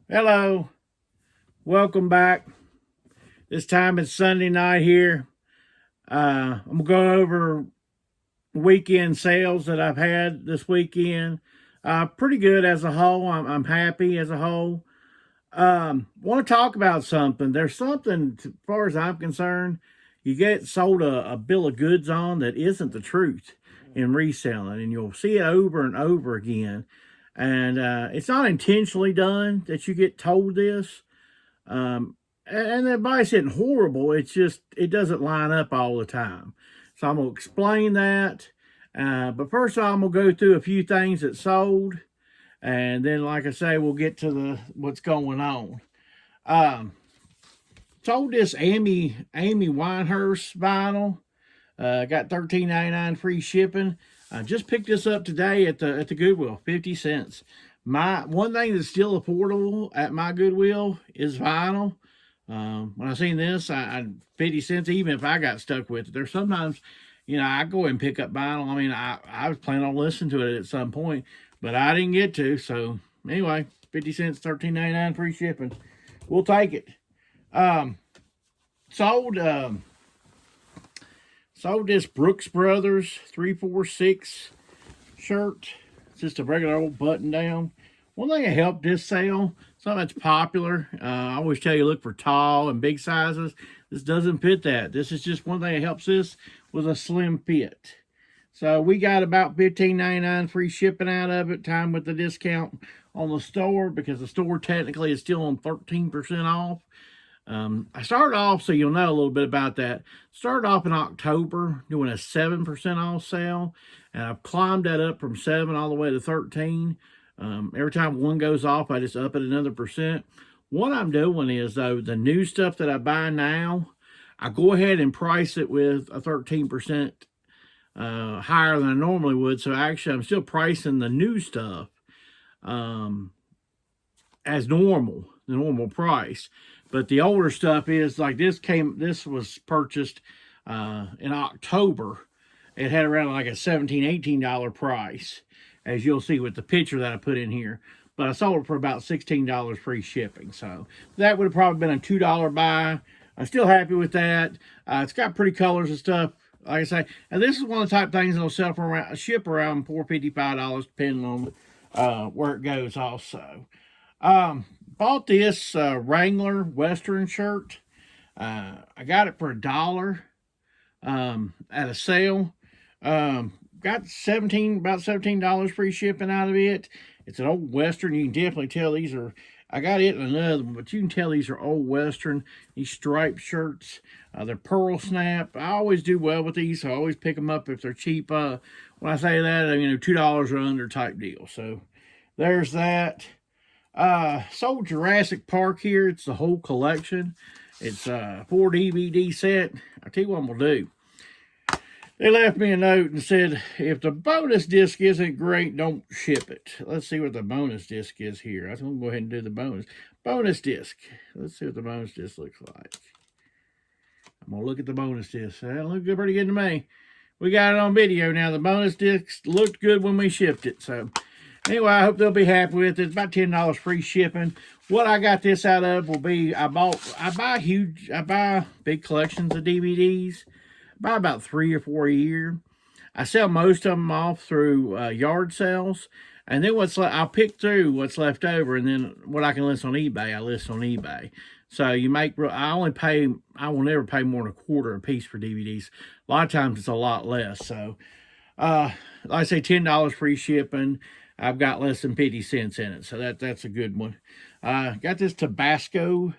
Hello, welcome back. This time it's Sunday night here. I'm gonna go over weekend sales that I've had this weekend. Pretty good as a whole. I'm happy as a whole. Want to talk about something. There's something, as far as I'm concerned, you get sold a bill of goods on that isn't the truth in reselling, and you'll see it over and over again. And it's not intentionally done that you get told this. And the advice isn't horrible. It's just it doesn't line up all the time. So I'm gonna explain that. But first, I'm gonna go through a few things that sold, and then, like I say, we'll get to the what's going on. Um, Sold this Amy Winehurst vinyl. Got $13.99 free shipping. I just picked this up today at the Goodwill, 50 cents. My one thing that's still affordable at my Goodwill is vinyl. When I seen this, I 50 cents, even if I got stuck with it. There's sometimes, I go and pick up vinyl. I mean, I was planning on listening to it at some point, but I didn't get to. So anyway, 50 cents, 13.99 free shipping. We'll take it. Um, sold sold this Brooks Brothers 346 shirt. It's just a regular old button down. One thing that helped this sale, something that's popular, I always tell you look for tall and big sizes. This doesn't fit that. This is just one thing that helps this with a slim fit. So we got about $15.99 free shipping out of it, time with the discount on the store, because the store technically is still on 13% off. I started off, so you'll know a little bit about that. Started off in October doing a 7% off sale, and I've climbed that up from 7 all the way to 13. Every time one goes off, I just up it another percent. What I'm doing is, though, the new stuff that I buy now, I go ahead and price it with a 13% higher than I normally would. So actually, I'm still pricing the new stuff um, as normal, the normal price. But the older stuff is like this was purchased in October. It had around like a $17, $18 price, as you'll see with the picture that I put in here. But I sold it for about $16 free shipping. So that would have probably been a $2 buy. I'm still happy with that. It's got pretty colors and stuff. Like I say, and this is one of the type of things that'll sell for around, ship around $4.50, $5, depending on where it goes also. Bought this Wrangler Western shirt. I got it for $1 at a sale. Got about $17 free shipping out of it. It's an old Western. You can definitely tell these are. I got it in another one, but you can tell these are old Western. These striped shirts. They're pearl snap. I always do well with these, so I always pick them up if they're cheap. When I say that, $2 or under type deal. So there's that. Sold Jurassic Park here. It's the whole collection. It's a 4 DVD set. I'll tell you what I'm going to do. They left me a note and said, if the bonus disc isn't great, don't ship it. Let's see what the bonus disc is here. I'm going to go ahead and do the bonus disc. Let's see what the bonus disc looks like. I'm going to look at the bonus disc. That looked pretty good to me. We got it on video now. The bonus disc looked good when we shipped it. So anyway, I hope they'll be happy with it. It's about $10 free shipping. What I got this out of will be, I buy big collections of DVDs. I buy about 3 or 4 a year. I sell most of them off through yard sales. And then I'll pick through what's left over, and then what I can list on eBay, I list on eBay. So I will never pay more than a quarter a piece for DVDs. A lot of times it's a lot less. So, like I say, $10 free shipping. I've got less than 50 cents in it, so that's a good one. Got this Tabasco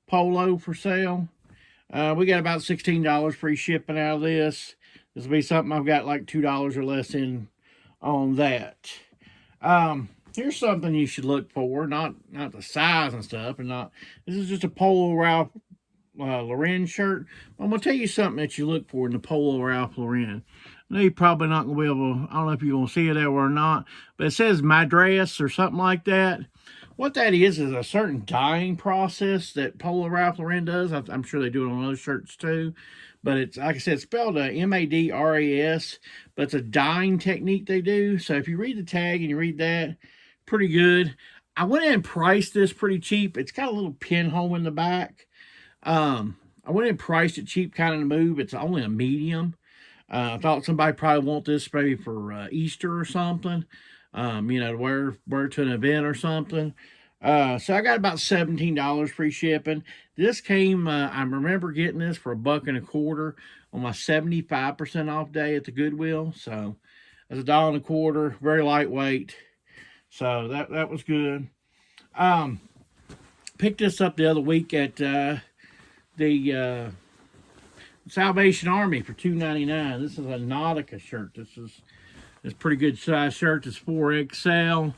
polo for sale. We got about $16 free shipping out of this. This will be something I've got like $2 or less in on that. Here's something you should look for, not the size and stuff, this is just a Polo Ralph Lauren shirt. I'm going to tell you something that you look for in the Polo Ralph Lauren. I know you're probably not going to be able to, I don't know if you're going to see it there or not, but it says Madras or something like that. What that is a certain dyeing process that Polo Ralph Lauren does. I'm sure they do it on other shirts too. But it's, like I said, it's spelled Madras, but it's a dyeing technique they do. So if you read the tag and you read that, pretty good. I went in and priced this pretty cheap. It's got a little pinhole in the back. I went in and priced it cheap, kind of to move. It's only a medium. I thought somebody probably want this maybe for Easter or something. To wear to an event or something. So I got about $17 free shipping. This came. I remember getting this for $1.25 on my 75% off day at the Goodwill. So that's $1.25. Very lightweight. So that was good. Picked this up the other week at the Salvation Army for $2.99. This is a Nautica shirt. This is pretty good size shirt. It's 4XL.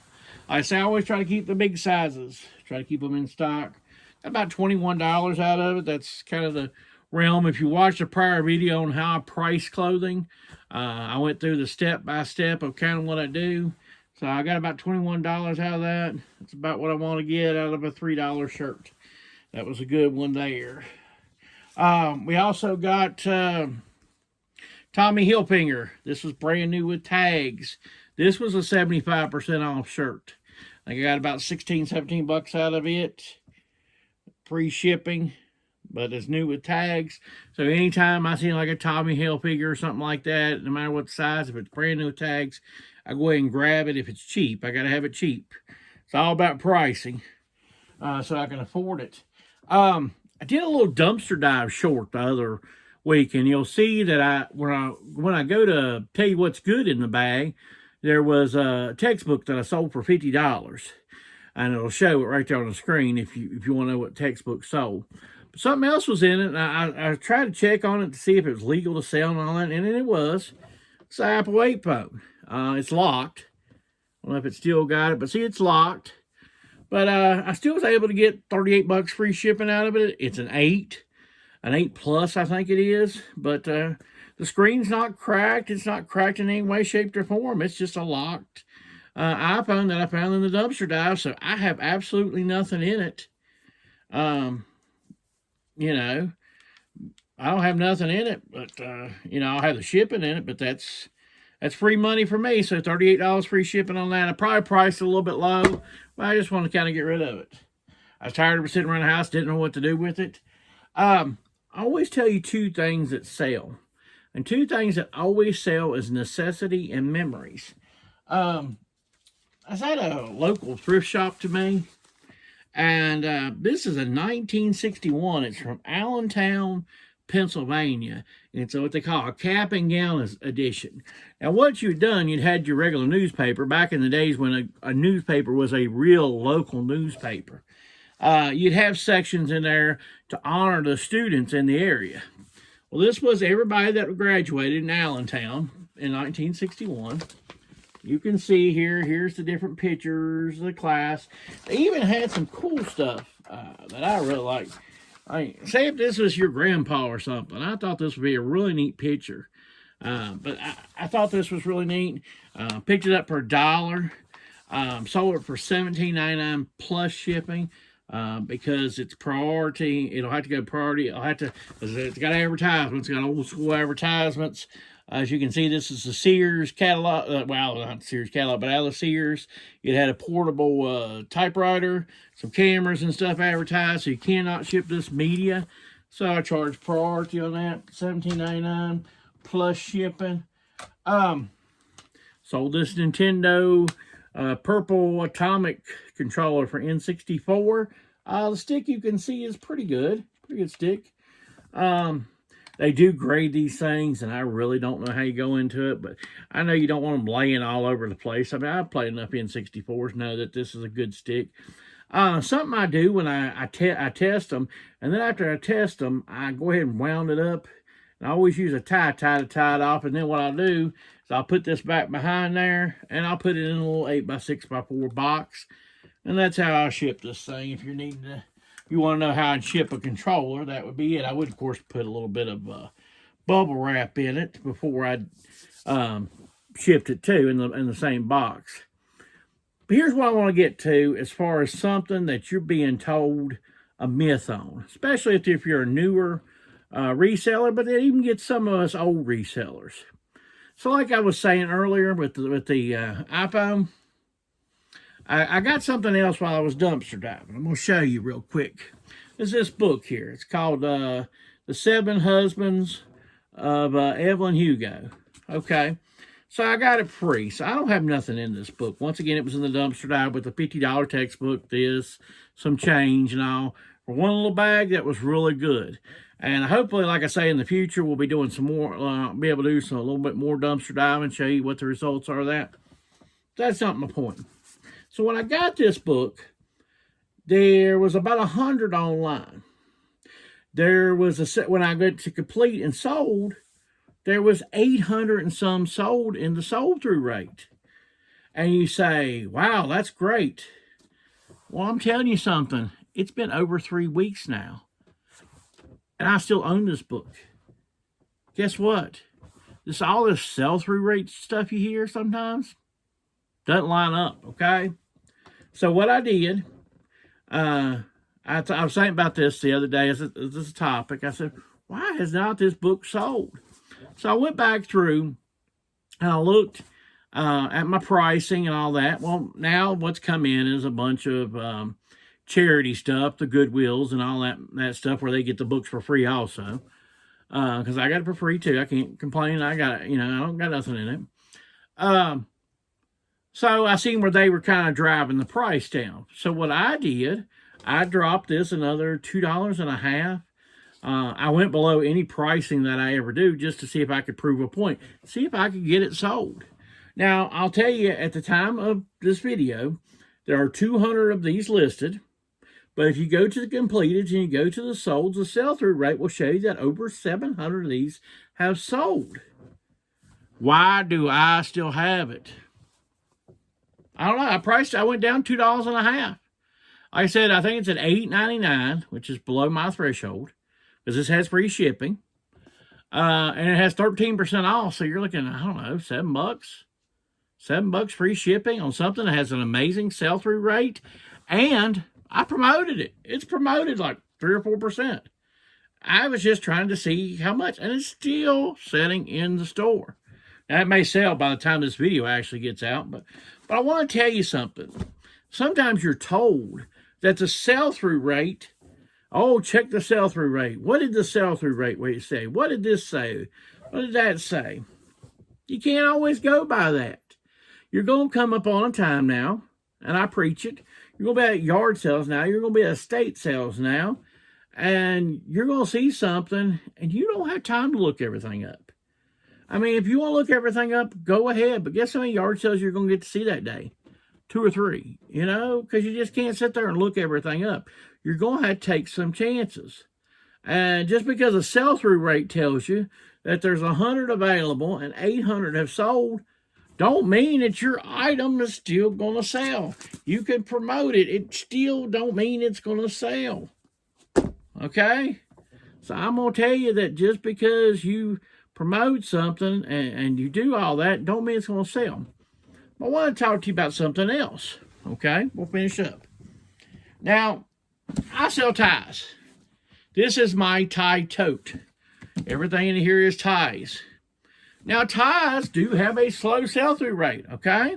I always try to keep the big sizes. Try to keep them in stock. Got about $21 out of it. That's kind of the realm. If you watched a prior video on how I price clothing, I went through the step-by-step of kind of what I do. So I got about $21 out of that. That's about what I want to get out of a $3 shirt. That was a good one there. We also got Tommy Hilfiger. This was brand new with tags. This was a 75% off shirt. I think I got about 16, 17 bucks out of it. Free shipping, but it's new with tags. So anytime I see like a Tommy Hilfiger or something like that, no matter what size, if it's brand new with tags, I go ahead and grab it. If it's cheap, I got to have it cheap. It's all about pricing, so I can afford it. I did a little dumpster dive short the other week, and you'll see that when I go to tell you what's good in the bag, there was a textbook that I sold for $50, and it'll show it right there on the screen if you want to know what textbook sold. But something else was in it, and I tried to check on it to see if it was legal to sell and all that, and it was. It's an Apple 8 phone. It's locked. I don't know if it still got it, but see, it's locked. But I still was able to get 38 bucks free shipping out of it. It's an 8 plus, I think it is. But the screen's not cracked. It's not cracked in any way, shape, or form. It's just a locked iPhone that I found in the dumpster dive. So I have absolutely nothing in it. I don't have nothing in it, but I'll have the shipping in it. But that's free money for me. So $38 free shipping on that. I probably priced it a little bit low. But I just want to kind of get rid of it. I was tired of sitting around the house, didn't know what to do with it. I always tell you two things that sell. And two things that always sell is necessity and memories. I was at a local thrift shop to me. And this is a 1961. It's from Allentown, Pennsylvania. And it's what they call a cap and gown edition. Now, what you'd done, you'd had your regular newspaper back in the days when a newspaper was a real local newspaper. You'd have sections in there to honor the students in the area. Well, this was everybody that graduated in Allentown in 1961. You can see here's the different pictures of the class. They even had some cool stuff that I really like. Say if this was your grandpa or something, I thought this would be a really neat picture. But I thought this was really neat. Picked it up for $1. Sold it for $17.99 plus shipping because it's priority. It'll have to go priority. It's got advertisements. It's got old school advertisements. As you can see, this is the Sears catalog. Well, not Sears catalog, but out of Sears. It had a portable typewriter, some cameras and stuff advertised, so you cannot ship this media. So I charge priority on that, $17.99 plus shipping. Sold this Nintendo purple atomic controller for N64. The stick you can see is pretty good. Pretty good stick. They do grade these things, and I really don't know how you go into it, but I know you don't want them laying all over the place. I mean, I've played enough N64s to know that this is a good stick. Something I do when I test them, and then after I test them, I go ahead and wound it up. And I always use a tie to tie it off, and then what I'll do is I'll put this back behind there, and I'll put it in a little 8x6x4 box, and that's how I ship this thing. If you're needing to, you want to know how I'd ship a controller, that would be it. I would, of course, put a little bit of bubble wrap in it before I shipped it too in the same box. But here's what I want to get to as far as something that you're being told a myth on, especially if you're a newer reseller, but it even gets some of us old resellers. So like I was saying earlier with the iPhone, I got something else while I was dumpster diving. I'm going to show you real quick. There's this book here. It's called The Seven Husbands of Evelyn Hugo. Okay. So I got it free. So I don't have nothing in this book. Once again, it was in the dumpster dive with a $50 textbook, this, some change and all. For one little bag, that was really good. And hopefully, like I say, in the future, we'll be doing some more, be able to do a little bit more dumpster diving, show you what the results are of that. That's not my point. So when I got this book, there was about 100 online. There was a set when I got to complete and sold, there was 800 and some sold in the sold through rate. And you say, wow, that's great. Well, I'm telling you something. It's been over 3 weeks now. And I still own this book. Guess what? All this sell-through rate stuff you hear sometimes doesn't line up, okay? So what I did, I was thinking about this the other day as a topic. I said, why has not this book sold? So I went back through and I looked at my pricing and all that. Well, now what's come in is a bunch of charity stuff, the Goodwills and all that stuff where they get the books for free also. Because I got it for free too. I can't complain. I got it, I don't got nothing in it. So I seen where they were kind of driving the price down. So what I did, I dropped this another $2.50. I went below any pricing that I ever do just to see if I could prove a point. See if I could get it sold. Now, I'll tell you, at the time of this video, there are 200 of these listed. But if you go to the completed and you go to the solds, the sell-through rate will show you that over 700 of these have sold. Why do I still have it? I don't know. I went down $2.50. Like I said, I think it's at $8.99, which is below my threshold, because this has free shipping. And it has 13% off, so you're looking, I don't know, $7. $7 free shipping on something that has an amazing sell-through rate. And I promoted it. It's promoted like 3 or 4%. I was just trying to see how much, and it's still sitting in the store. Now, it may sell by the time this video actually gets out, but I want to tell you something. Sometimes you're told that the sell-through rate, oh, check the sell-through rate. What did the sell-through rate say? What did this say? What did that say? You can't always go by that. You're going to come up on a time now, and I preach it. You're going to be at yard sales now. You're going to be at estate sales now. And you're going to see something, and you don't have time to look everything up. I mean, if you want to look everything up, go ahead. But guess how many yard sales you're going to get to see that day? 2 or 3, because you just can't sit there and look everything up. You're going to have to take some chances. And just because a sell-through rate tells you that there's 100 available and 800 have sold, don't mean that your item is still going to sell. You can promote it. It still don't mean it's going to sell. Okay? So I'm going to tell you that just because you promote something and you do all that, don't mean it's going to sell. I want to talk to you about something else. Okay? We'll finish up. Now, I sell ties. This is my tie tote. Everything in here is ties. Now, ties do have a slow sell-through rate, okay?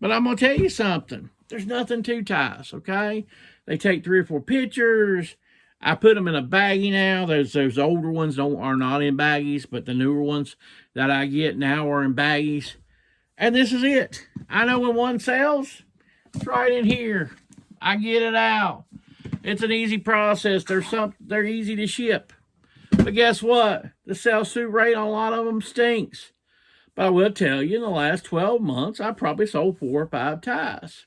But I'm going to tell you something. There's nothing to ties, okay? They take 3 or 4 pictures. I put them in a baggie now. Those older ones are not in baggies, but the newer ones that I get now are in baggies. And this is it. I know when one sells, it's right in here. I get it out. It's an easy process. They're easy to ship. But guess what? The sell-through rate on a lot of them stinks. But I will tell you, in the last 12 months, I probably sold 4 or 5 ties.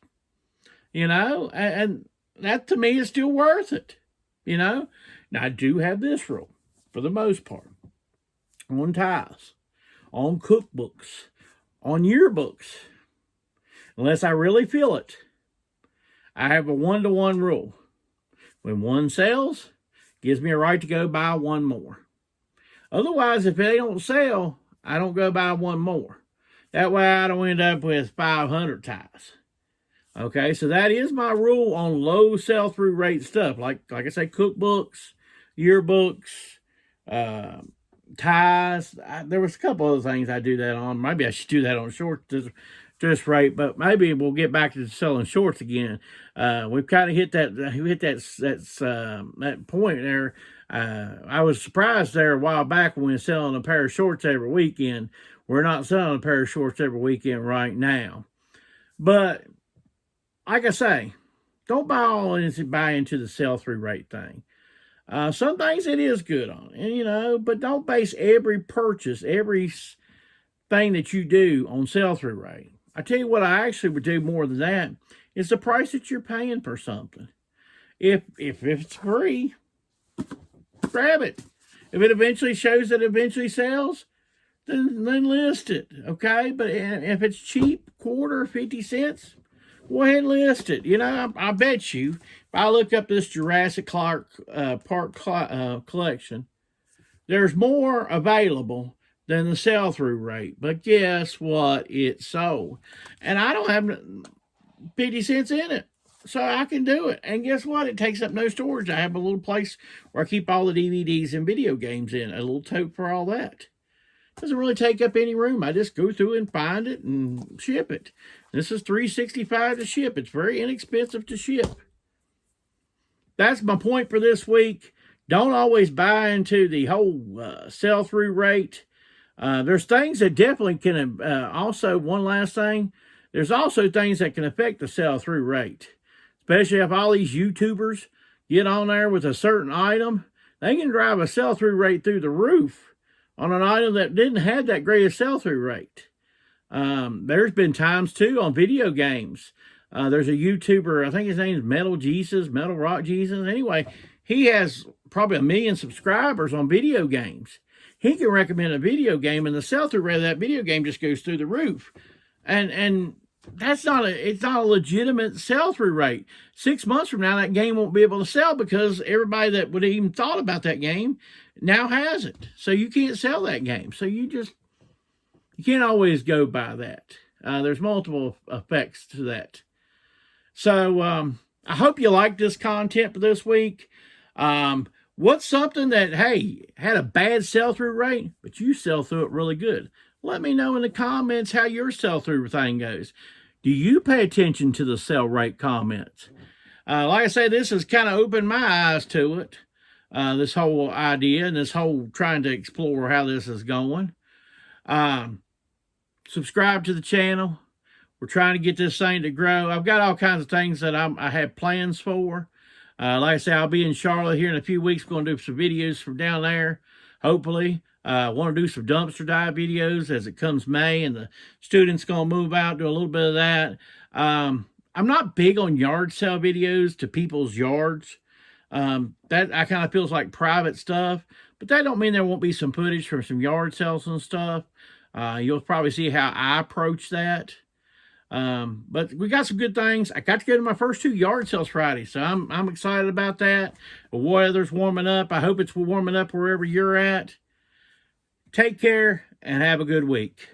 And that to me is still worth it. Now, I do have this rule, for the most part, on ties, on cookbooks, on yearbooks. Unless I really feel it, I have a 1-to-1 rule. When one sells, gives me a right to go buy 1 more. Otherwise, if they don't sell, I don't go buy 1 more. That way I don't end up with 500 ties. Okay, so that is my rule on low sell-through rate stuff. Like I say, cookbooks, yearbooks, ties. There was a couple other things I do that on. Maybe I should do that on shorts this rate, but maybe we'll get back to selling shorts again. We've kind of hit that point there. I was surprised there a while back when we were selling a pair of shorts every weekend. We're not selling a pair of shorts every weekend right now. But like I say, don't buy into the sell-through rate thing. Some things it is good on, and but don't base every purchase, every thing that you do on sell-through rate. I tell you what, I actually would do more than that is the price that you're paying for something. If it's free, grab it. If it eventually shows that it eventually sells, then list it, okay? But if it's cheap, quarter, 50 cents, go ahead and list it. I bet you, if I look up this Jurassic Park collection, there's more available than the sell-through rate. But guess what? It's sold. And I don't have 50 cents in it. So I can do it. And guess what? It takes up no storage. I have a little place where I keep all the DVDs and video games in. A little tote for all that. Doesn't really take up any room. I just go through and find it and ship it. This is $3.65 to ship. It's very inexpensive to ship. That's my point for this week. Don't always buy into the whole sell-through rate. There's things that definitely can, also, one last thing, there's also things that can affect the sell-through rate. Especially if all these YouTubers get on there with a certain item, they can drive a sell-through rate through the roof on an item that didn't have that great a sell-through rate. There's been times, too, on video games. There's a YouTuber, I think his name is Metal Rock Jesus. Anyway, he has probably 1 million subscribers on video games. He can recommend a video game, and the sell-through rate of that video game just goes through the roof. And it's not a legitimate sell-through rate. 6 months from now, that game won't be able to sell because everybody that would have even thought about that game now has it. So you can't sell that game. So you can't always go by that. There's multiple effects to that. So I hope you like this content for this week. What's something that, hey, had a bad sell-through rate, but you sell through it really good? Let me know in the comments how your sell-through thing goes. Do you pay attention to the sell rate comments? Like I say, this has kind of opened my eyes to it, this whole idea and this whole trying to explore how this is going. Subscribe to the channel. We're trying to get this thing to grow. I've got all kinds of things that I have plans for. Like I say, I'll be in Charlotte here in a few weeks. Going to do some videos from down there, hopefully. I want to do some dumpster dive videos as it comes May, and the students going to move out, do a little bit of that. I'm not big on yard sale videos to people's yards. That I kind of feels like private stuff, but that don't mean there won't be some footage from some yard sales and stuff. You'll probably see how I approach that. But we got some good things. I got to go to my first 2 yard sales Friday, so I'm excited about that. The weather's warming up. I hope it's warming up wherever you're at. Take care and have a good week.